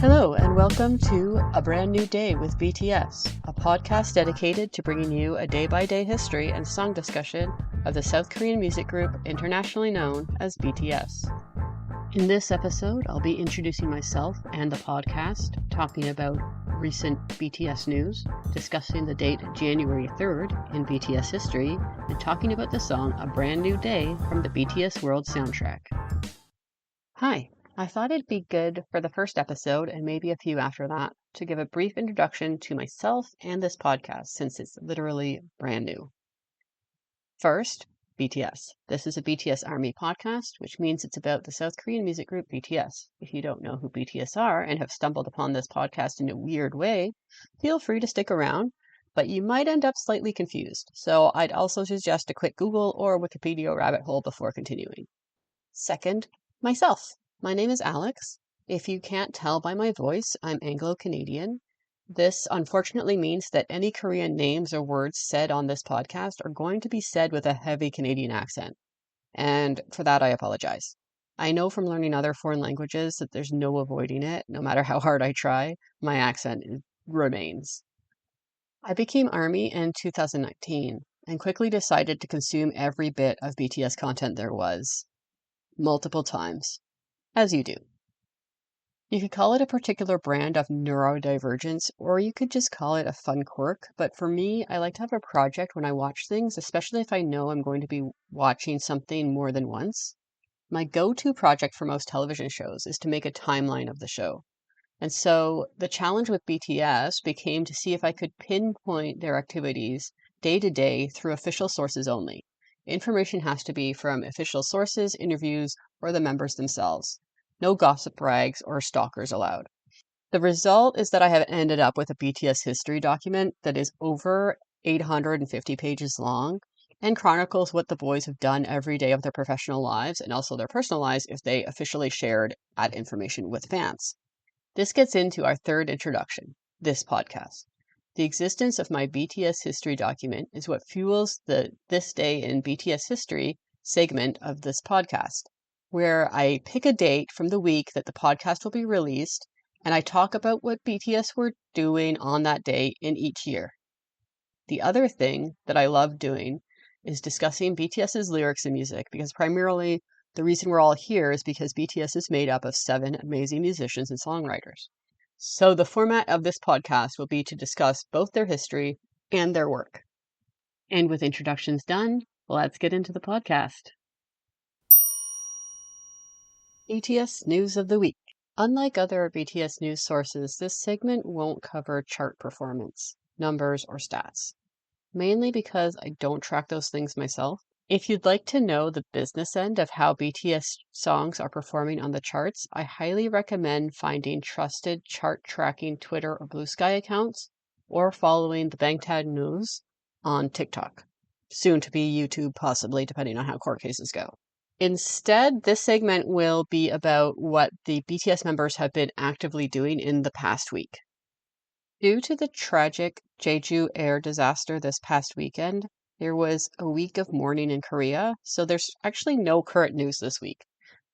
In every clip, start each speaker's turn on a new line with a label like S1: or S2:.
S1: Hello, and welcome to A Brand New Day with BTS, a podcast dedicated to bringing you a day-by-day history and song discussion of the South Korean music group internationally known as BTS. In this episode, I'll be introducing myself and the podcast, talking about recent BTS news, discussing the date January 3rd in BTS history, and talking about the song A Brand New Day from the BTS World Soundtrack. Hi. I thought it'd be good for the first episode, and maybe a few after that, to give a brief introduction to myself and this podcast, since it's literally brand new. First, BTS. This is a BTS Army podcast, which means it's about the South Korean music group BTS. If you don't know who BTS are and have stumbled upon this podcast in a weird way, feel free to stick around, but you might end up slightly confused. So I'd also suggest a quick Google or Wikipedia rabbit hole before continuing. Second, myself. My name is Alex. If you can't tell by my voice, I'm Anglo-Canadian. This unfortunately means that any Korean names or words said on this podcast are going to be said with a heavy Canadian accent. And for that, I apologize. I know from learning other foreign languages that there's no avoiding it. No matter how hard I try, my accent remains. I became Army in 2019 and quickly decided to consume every bit of BTS content there was, multiple times. As you do. You could call it a particular brand of neurodivergence, or you could just call it a fun quirk. But for me, I like to have a project when I watch things, especially if I know I'm going to be watching something more than once. My go-to project for most television shows is to make a timeline of the show. And so the challenge with BTS became to see if I could pinpoint their activities day to day through official sources only. Information has to be from official sources, interviews, or the members themselves. No gossip rags or stalkers allowed. The result is that I have ended up with a BTS history document that is over 850 pages long and chronicles what the boys have done every day of their professional lives and also their personal lives if they officially shared that information with fans. This gets into our third introduction, this podcast. The existence of my BTS history document is what fuels the This Day in BTS History segment of this podcast, where I pick a date from the week that the podcast will be released, and I talk about what BTS were doing on that day in each year. The other thing that I love doing is discussing BTS's lyrics and music, because primarily the reason we're all here is because BTS is made up of 7 amazing musicians and songwriters. So the format of this podcast will be to discuss both their history and their work. And with introductions done, let's get into the podcast. BTS News of the Week. Unlike other BTS news sources, this segment won't cover chart performance, numbers, or stats, mainly because I don't track those things myself. If you'd like to know the business end of how BTS songs are performing on the charts, I highly recommend finding trusted chart tracking Twitter or Blue Sky accounts, or following the Bangtan News on TikTok. Soon to be YouTube, possibly, depending on how court cases go. Instead, this segment will be about what the BTS members have been actively doing in the past week. Due to the tragic Jeju air disaster this past weekend, there was a week of mourning in Korea, so there's actually no current news this week.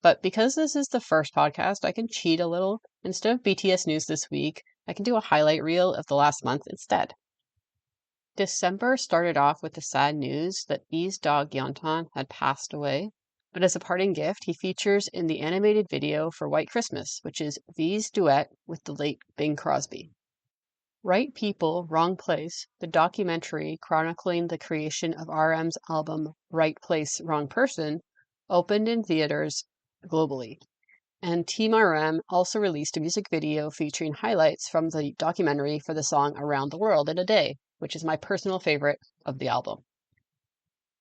S1: But because this is the first podcast, I can cheat a little. Instead of BTS news this week, I can do a highlight reel of the last month instead. December started off with the sad news that V's dog Yeontan had passed away, but as a parting gift, he features in the animated video for White Christmas, which is V's duet with the late Bing Crosby. Right People, Wrong Place, the documentary chronicling the creation of RM's album Right Place, Wrong Person, opened in theaters globally. And Team RM also released a music video featuring highlights from the documentary for the song Around the World in a Day, which is my personal favorite of the album.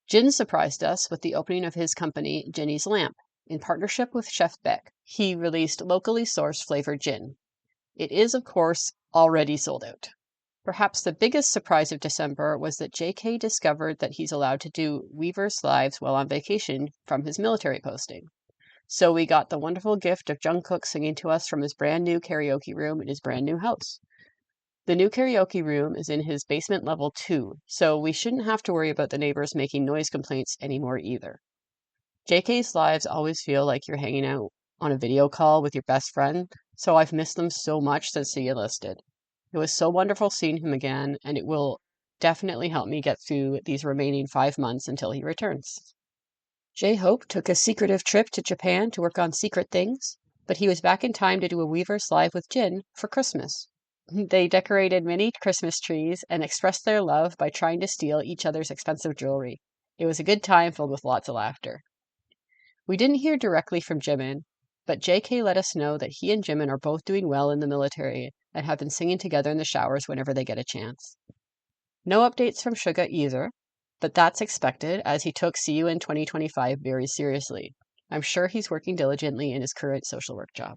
S1: Jin surprised us with the opening of his company, Jinny's Lamp. In partnership with Chef Beck, he released locally sourced flavored gin. It is, of course, already sold out. Perhaps the biggest surprise of December was that JK discovered that he's allowed to do Weverse Lives while on vacation from his military posting. So we got the wonderful gift of Jungkook singing to us from his brand new karaoke room in his brand new house. The new karaoke room is in his basement level 2, so we shouldn't have to worry about the neighbors making noise complaints anymore either. JK's lives always feel like you're hanging out on a video call with your best friend, so I've missed them so much since he enlisted. It was so wonderful seeing him again, and it will definitely help me get through these remaining 5 months until he returns. J-Hope took a secretive trip to Japan to work on secret things, but he was back in time to do a Weavers Live with Jin for Christmas. They decorated many Christmas trees and expressed their love by trying to steal each other's expensive jewelry. It was a good time filled with lots of laughter. We didn't hear directly from Jimin, but JK let us know that he and Jimin are both doing well in the military and have been singing together in the showers whenever they get a chance. No updates from Suga either, but that's expected as he took See You in 2025 very seriously. I'm sure he's working diligently in his current social work job.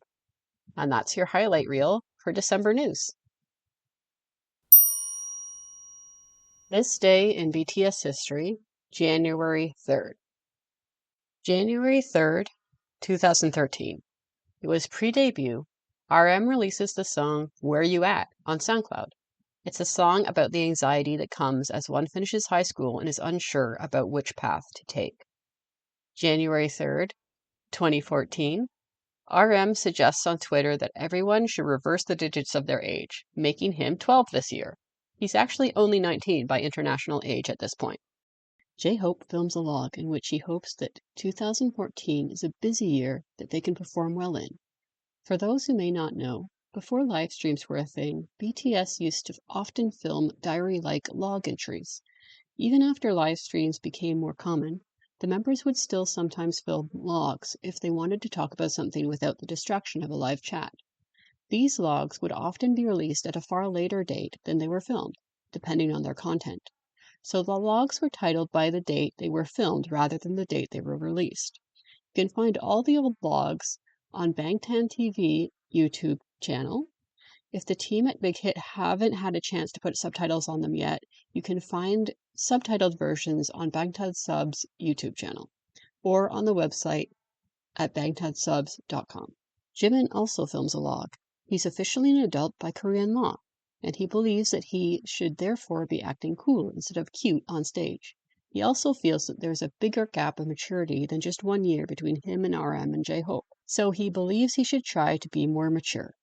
S1: And that's your highlight reel for December news. This day in BTS history, January 3rd. January 3rd, 2013. It was pre-debut. RM releases the song Where You At on SoundCloud. It's a song about the anxiety that comes as one finishes high school and is unsure about which path to take. January 3rd, 2014. RM suggests on Twitter that everyone should reverse the digits of their age, making him 12 this year. He's actually only 19 by international age at this point. J-Hope films a log in which he hopes that 2014 is a busy year that they can perform well in. For those who may not know, before live streams were a thing, BTS used to often film diary-like log entries. Even after live streams became more common, the members would still sometimes film logs if they wanted to talk about something without the distraction of a live chat. These logs would often be released at a far later date than they were filmed, depending on their content. So the logs were titled by the date they were filmed rather than the date they were released. You can find all the old logs on Bangtan TV YouTube channel. If the team at Big Hit haven't had a chance to put subtitles on them yet, you can find subtitled versions on Bangtan Sub's YouTube channel or on the website at bangtansubs.com. Jimin also films a log. He's officially an adult by Korean law, and he believes that he should therefore be acting cool instead of cute on stage. He also feels that there's a bigger gap of maturity than just 1 year between him and RM and J-Hope, so he believes he should try to be more mature.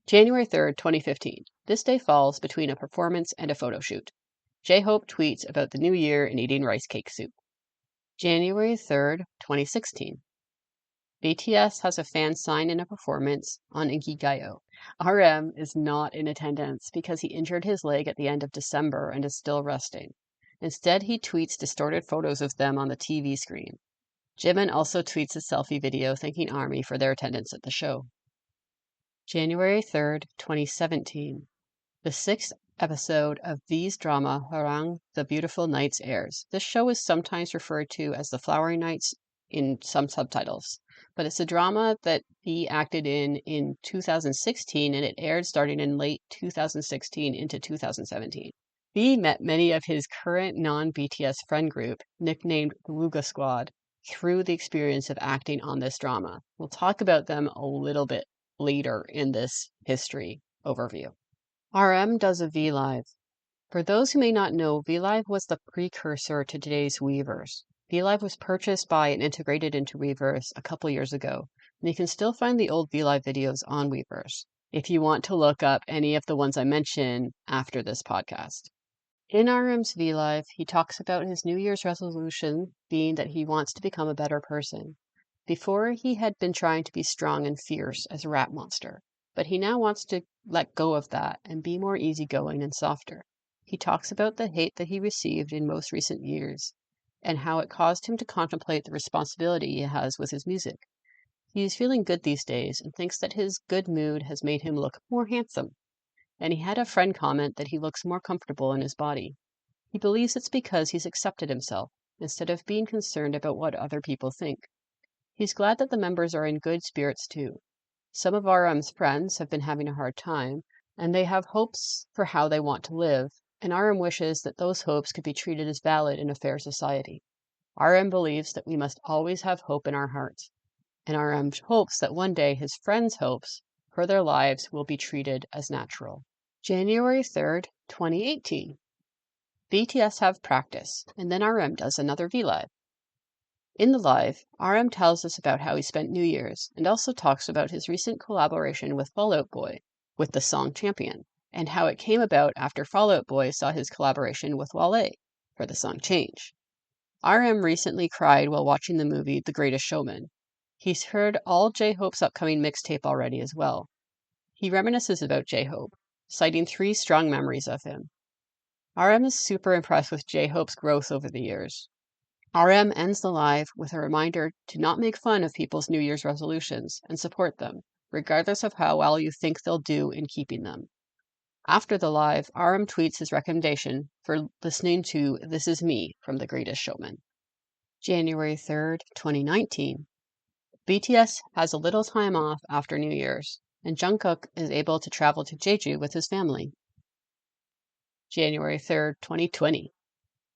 S1: January 3rd, 2015. This day falls between a performance and a photo shoot. J-Hope tweets about the new year and eating rice cake soup. January 3rd, 2016. BTS has a fan sign in a performance on Inkigayo. RM is not in attendance because he injured his leg at the end of December and is still resting. Instead, he tweets distorted photos of them on the TV screen. Jimin also tweets a selfie video thanking ARMY for their attendance at the show. January 3rd, 2017. The 6th episode of V's drama Harang the Beautiful Nights airs. This show is sometimes referred to as the Flowery Nights in some subtitles, but it's a drama that V acted in 2016 and it aired starting in late 2016 into 2017. V met many of his current non-BTS friend group, nicknamed the Wooga Squad, through the experience of acting on this drama. We'll talk about them a little bit later in this history overview. RM does a V-Live. For those who may not know, V-Live was the precursor to today's Weavers. V-Live was purchased by and integrated into Weavers a couple years ago, and you can still find the old V-Live videos on Weavers if you want to look up any of the ones I mentioned after this podcast. In RM's V-Live, he talks about his New Year's resolution being that he wants to become a better person. Before, he had been trying to be strong and fierce as a rat monster, but he now wants to let go of that and be more easygoing and softer. He talks about the hate that he received in most recent years and how it caused him to contemplate the responsibility he has with his music. He is feeling good these days and thinks that his good mood has made him look more handsome. And he had a friend comment that he looks more comfortable in his body. He believes it's because he's accepted himself instead of being concerned about what other people think. He's glad that the members are in good spirits too. Some of RM's friends have been having a hard time, and they have hopes for how they want to live, and RM wishes that those hopes could be treated as valid in a fair society. RM believes that we must always have hope in our hearts, and RM hopes that one day his friends' hopes for their lives will be treated as natural. January 3rd, 2018. BTS have practice, and then RM does another V-Live. In the live, RM tells us about how he spent New Year's and also talks about his recent collaboration with Fall Out Boy with the song Champion, and how it came about after Fall Out Boy saw his collaboration with Wale for the song Change. RM recently cried while watching the movie The Greatest Showman. He's heard all J-Hope's upcoming mixtape already as well. He reminisces about J-Hope, citing 3 strong memories of him. RM is super impressed with J-Hope's growth over the years. RM ends the live with a reminder to not make fun of people's New Year's resolutions and support them, regardless of how well you think they'll do in keeping them. After the live, RM tweets his recommendation for listening to This Is Me from The Greatest Showman. January 3rd, 2019. BTS has a little time off after New Year's, and Jungkook is able to travel to Jeju with his family. January 3rd, 2020.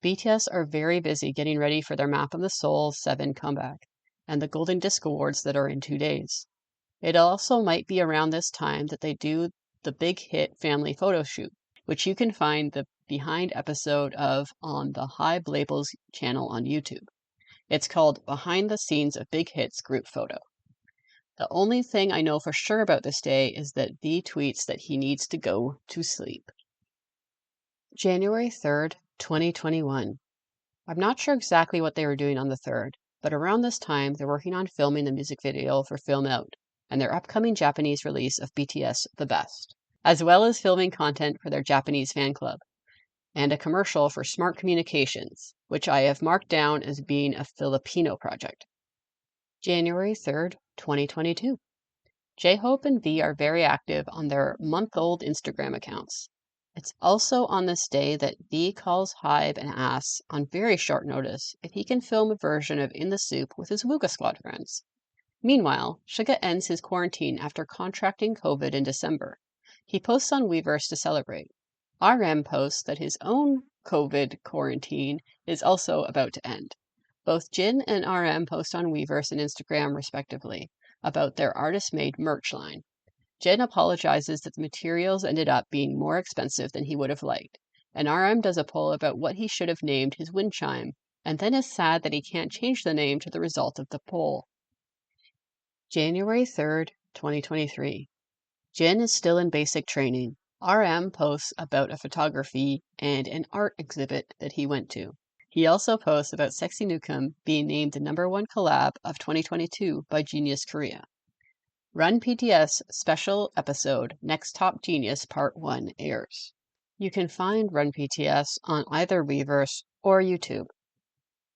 S1: BTS are very busy getting ready for their Map of the Soul 7 comeback and the Golden Disc Awards that are in 2 days. It also might be around this time that they do the big hit family photo shoot, which you can find the behind episode of on the Hive Labels channel on YouTube. It's called Behind the Scenes of Big Hits Group Photo. The only thing I know for sure about this day is that V tweets that he needs to go to sleep. January 3rd, 2021. I'm not sure exactly what they were doing on the 3rd, but around this time they're working on filming the music video for Film Out and their upcoming Japanese release of BTS The Best, as well as filming content for their Japanese fan club, and a commercial for Smart Communications, which I have marked down as being a Filipino project. January 3rd, 2022. J-Hope and V are very active on their month-old Instagram accounts. It's also on this day that V calls Hive and asks, on very short notice, if he can film a version of In the Soup with his Wooga Squad friends. Meanwhile, Suga ends his quarantine after contracting COVID in December. He posts on Weverse to celebrate. RM posts that his own COVID quarantine is also about to end. Both Jin and RM post on Weverse and Instagram, respectively, about their artist-made merch line. Jin apologizes that the materials ended up being more expensive than he would have liked, and RM does a poll about what he should have named his wind chime, and then is sad that he can't change the name to the result of the poll. January 3rd, 2023. Jin is still in basic training. RM posts about a photography and an art exhibit that he went to. He also posts about Sexy Newcomb being named the #1 collab of 2022 by Genius Korea. Run PTS special episode Next Top Genius Part 1 airs. You can find Run PTS on either Weverse or YouTube.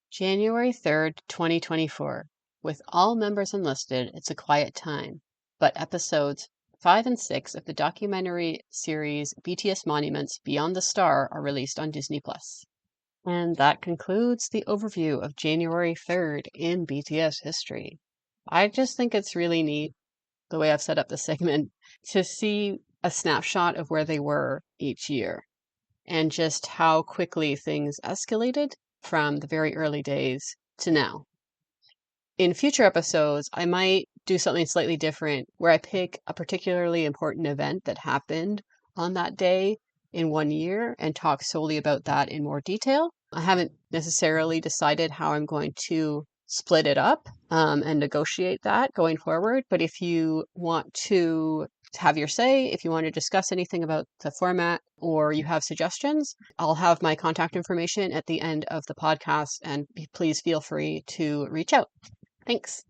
S1: January 3rd, 2024. With all members enlisted, it's a quiet time, but episodes 5 and 6 of the documentary series BTS Monuments Beyond the Star are released on Disney+. And that concludes the overview of January 3rd in BTS history. I just think it's really neat the way I've set up the segment, to see a snapshot of where they were each year and just how quickly things escalated from the very early days to now. In future episodes, I might do something slightly different where I pick a particularly important event that happened on that day in one year and talk solely about that in more detail. I haven't necessarily decided how I'm going to split it up and negotiate that going forward. But if you want to have your say, if you want to discuss anything about the format or you have suggestions, I'll have my contact information at the end of the podcast, and please feel free to reach out. Thanks.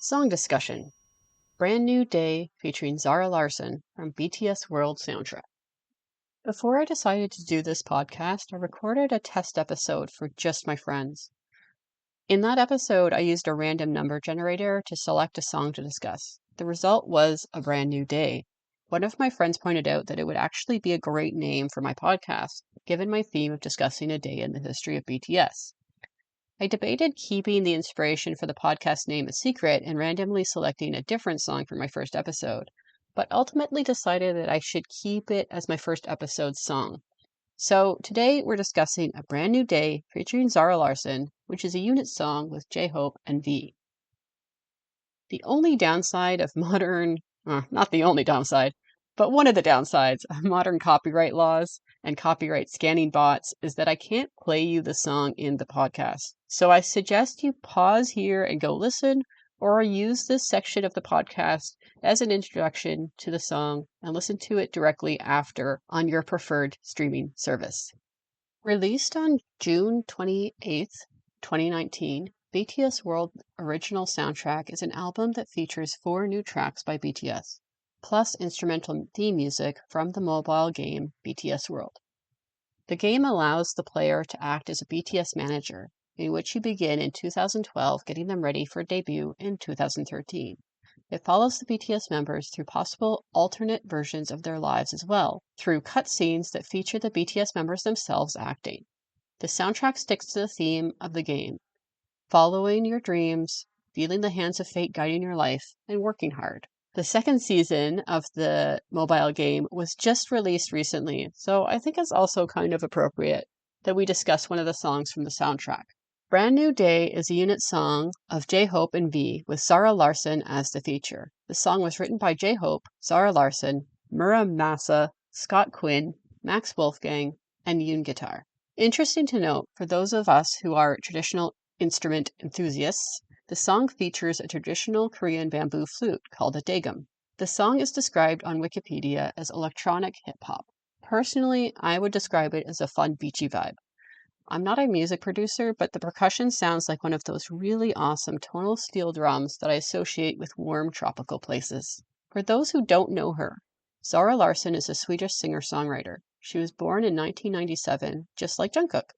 S1: Song discussion. Brand New Day featuring Zara Larsson from BTS World Soundtrack. Before I decided to do this podcast, I recorded a test episode for just my friends. In that episode, I used a random number generator to select a song to discuss. The result was A Brand New Day. One of my friends pointed out that it would actually be a great name for my podcast, given my theme of discussing a day in the history of BTS. I debated keeping the inspiration for the podcast name a secret and randomly selecting a different song for my first episode, but ultimately decided that I should keep it as my first episode's song. So today we're discussing A Brand New Day featuring Zara Larsson, which is a unit song with J-Hope and V. The only downside of modern, not the only downside, But one of the downsides of modern copyright laws and copyright scanning bots is that I can't play you the song in the podcast. So I suggest you pause here and go listen, or use this section of the podcast as an introduction to the song and listen to it directly after on your preferred streaming service. Released on June 28th, 2019, BTS World Original Soundtrack is an album that features 4 new tracks by BTS, plus instrumental theme music from the mobile game BTS World. The game allows the player to act as a BTS manager, in which you begin in 2012 getting them ready for debut in 2013. It follows the BTS members through possible alternate versions of their lives as well, through cutscenes that feature the BTS members themselves acting. The soundtrack sticks to the theme of the game, following your dreams, feeling the hands of fate guiding your life, and working hard. The second season of the mobile game was just released recently, so I think it's also kind of appropriate that we discuss one of the songs from the soundtrack. Brand New Day is a unit song of J-Hope and V, with Zara Larsson as the feature. The song was written by J-Hope, Zara Larsson, Mura Masa, Scott Quinn, Max Wolfgang, and Yoon Guitar. Interesting to note, for those of us who are traditional instrument enthusiasts, the song features a traditional Korean bamboo flute called a daegum. The song is described on Wikipedia as electronic hip-hop. Personally, I would describe it as a fun beachy vibe. I'm not a music producer, but the percussion sounds like one of those really awesome tonal steel drums that I associate with warm tropical places. For those who don't know her, Zara Larsson is a Swedish singer-songwriter. She was born in 1997, just like Jungkook.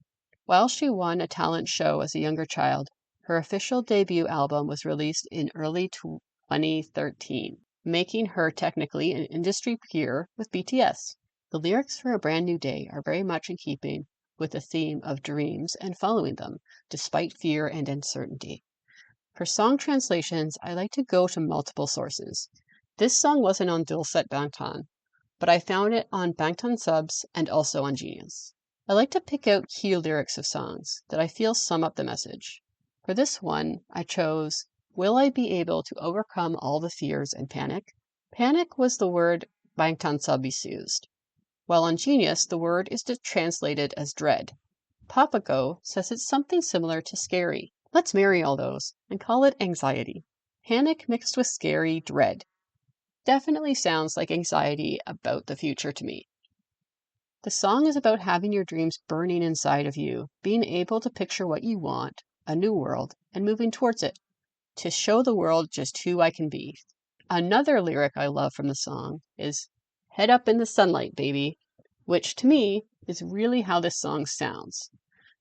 S1: While she won a talent show as a younger child, her official debut album was released in early 2013, making her technically an industry peer with BTS. The lyrics for A Brand New Day are very much in keeping with the theme of dreams and following them, despite fear and uncertainty. For song translations, I like to go to multiple sources. This song wasn't on Dulcet Bangtan, but I found it on Bangtan Subs and also on Genius. I like to pick out key lyrics of songs that I feel sum up the message. For this one, I chose, "Will I be able to overcome all the fears and panic?" Panic was the word Bangtan Subs used, while on Genius, the word is translated as dread. Papago says it's something similar to scary. Let's marry all those and call it anxiety. Panic mixed with scary dread. Definitely sounds like anxiety about the future to me. The song is about having your dreams burning inside of you, being able to picture what you want, a new world, and moving towards it, to show the world just who I can be. Another lyric I love from the song is, "Head up in the sunlight, baby," which to me is really how this song sounds.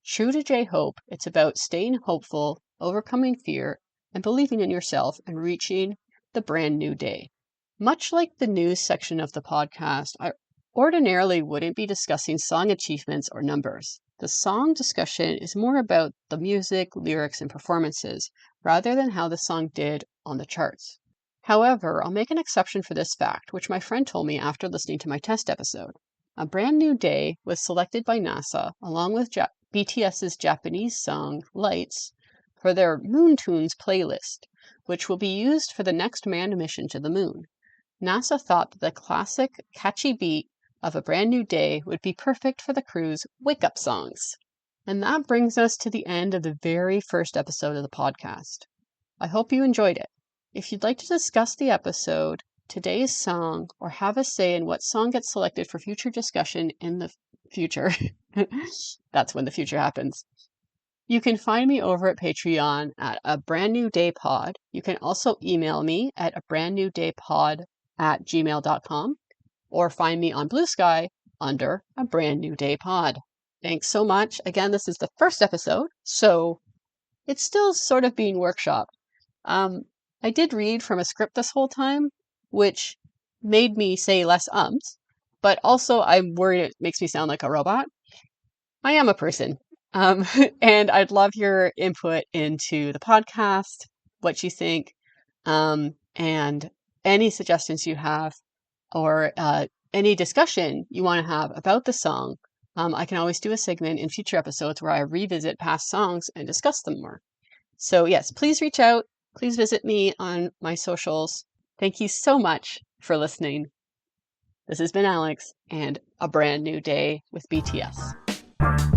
S1: True to J-Hope, it's about staying hopeful, overcoming fear, and believing in yourself and reaching the brand new day. Much like the news section of the podcast, I ordinarily wouldn't be discussing song achievements or numbers. The song discussion is more about the music, lyrics, and performances, rather than how the song did on the charts. However, I'll make an exception for this fact, which my friend told me after listening to my test episode. A Brand New Day was selected by NASA, along with BTS's Japanese song, Lights, for their Moon Tunes playlist, which will be used for the next manned mission to the moon. NASA thought that the classic, catchy beat of A Brand New Day would be perfect for the crew's wake-up songs. And that brings us to the end of the very first episode of the podcast. I hope you enjoyed it. If you'd like to discuss the episode, today's song, or have a say in what song gets selected for future discussion in the future, that's when the future happens, you can find me over at Patreon at A Brand New Day Pod. You can also email me at abrandnewdaypod@gmail.com or find me on Blue Sky under A Brand New Day Pod. Thanks so much. Again, this is the first episode, so it's still sort of being workshopped. I did read from a script this whole time, which made me say less ums, but also I'm worried it makes me sound like a robot. I am a person. And I'd love your input into the podcast, what you think, and any suggestions you have, or any discussion you want to have about the song. I can always do a segment in future episodes where I revisit past songs and discuss them more. So yes, please reach out. Please visit me on my socials. Thank you so much for listening. This has been Alex and A Brand New Day with BTS.